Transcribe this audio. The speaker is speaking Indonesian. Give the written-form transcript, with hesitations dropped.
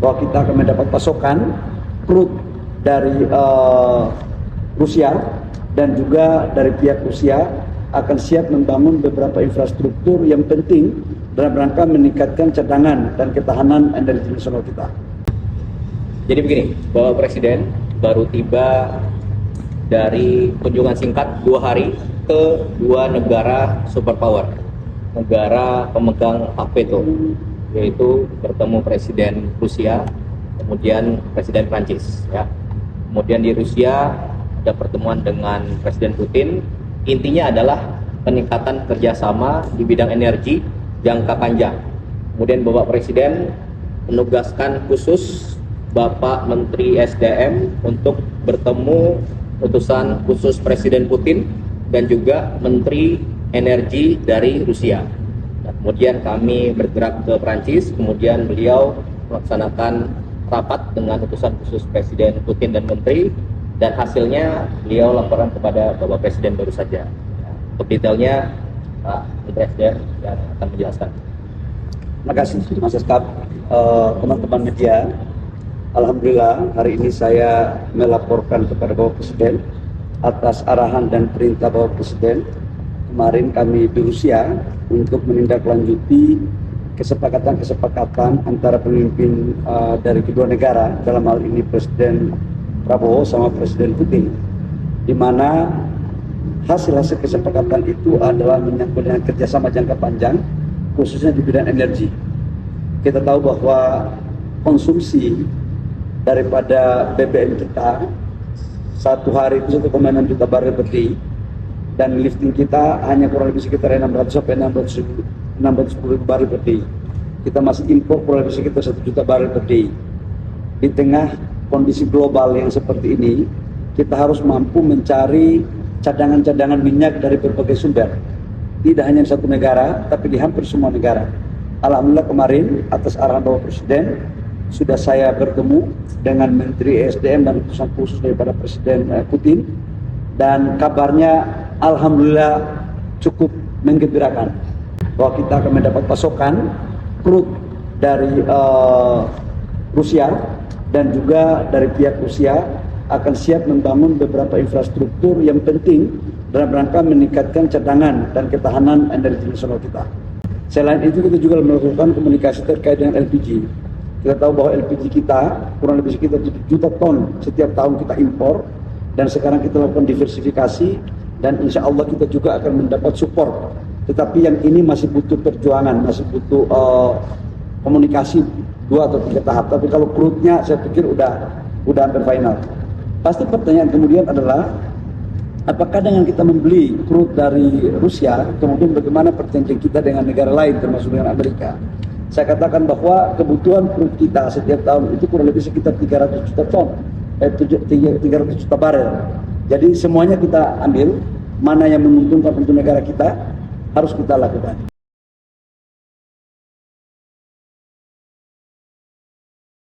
bahwa kita akan mendapat pasokan crude dari Rusia, dan juga dari pihak Rusia akan siap membangun beberapa infrastruktur yang penting dalam rangka meningkatkan cadangan dan ketahanan energi nasional kita. Jadi begini, Bapak Presiden baru tiba dari kunjungan singkat 2 hari ke 2 negara superpower, negara pemegang hak veto, yaitu bertemu Presiden Rusia, kemudian Presiden Prancis. Ya. Kemudian di Rusia ada pertemuan dengan Presiden Putin. Intinya adalah peningkatan kerjasama di bidang energi jangka panjang. Kemudian Bapak Presiden menugaskan khusus Bapak Menteri SDM untuk bertemu utusan khusus Presiden Putin dan juga Menteri Energi dari Rusia. Nah, kemudian kami bergerak ke Prancis, kemudian beliau melaksanakan rapat dengan utusan khusus Presiden Putin dan Menteri, dan hasilnya beliau laporan kepada Bapak Presiden baru saja. Untuk detailnya Pak Menteri SDM yang akan menjelaskan. Terima kasih Mas Eskap, teman-teman media. Alhamdulillah hari ini saya melaporkan kepada Bapak Presiden atas arahan dan perintah Bapak Presiden. Kemarin kami di Rusia untuk menindaklanjuti kesepakatan antara pemimpin dari kedua negara, dalam hal ini Presiden Prabowo sama Presiden Putin, di mana hasil-hasil kesepakatan itu adalah menyangkut dengan kerjasama jangka panjang, khususnya di bidang energi. Kita tahu bahwa konsumsi daripada BBM kita satu hari itu 1,6 juta barel per day, dan lifting kita hanya kurang lebih sekitar 600 sampai 610 barel per day. Kita masih impor kurang lebih sekitar 1 juta barel per day. Di tengah kondisi global yang seperti ini, kita harus mampu mencari cadangan-cadangan minyak dari berbagai sumber, tidak hanya satu negara, tapi di hampir semua negara. Alhamdulillah kemarin atas arahan Bapak Presiden sudah saya bertemu dengan Menteri SDM dan utusan khusus daripada Presiden Putin, dan kabarnya alhamdulillah cukup menggembirakan bahwa kita akan mendapat pasokan crude dari Rusia, dan juga dari pihak Rusia akan siap membangun beberapa infrastruktur yang penting dalam rangka meningkatkan cadangan dan ketahanan energi nasional kita. Selain itu kita juga melakukan komunikasi terkait dengan LPG. Kita tahu bahwa LPG kita kurang lebih sekitar 7 juta ton setiap tahun kita impor, dan sekarang kita lakukan diversifikasi, dan insya Allah kita juga akan mendapat support. Tetapi yang ini masih butuh perjuangan, masih butuh komunikasi 2 atau 3 tahap. Tapi kalau crude-nya saya pikir udah hampir final. Pasti pertanyaan kemudian adalah, apakah dengan kita membeli crude dari Rusia, kemudian bagaimana perjanjian kita dengan negara lain termasuk dengan Amerika? Saya katakan bahwa kebutuhan crude kita setiap tahun itu kurang lebih sekitar 300 juta ton, 300 juta barel. Jadi semuanya kita ambil, mana yang menguntungkan untuk negara kita harus kita lakukan.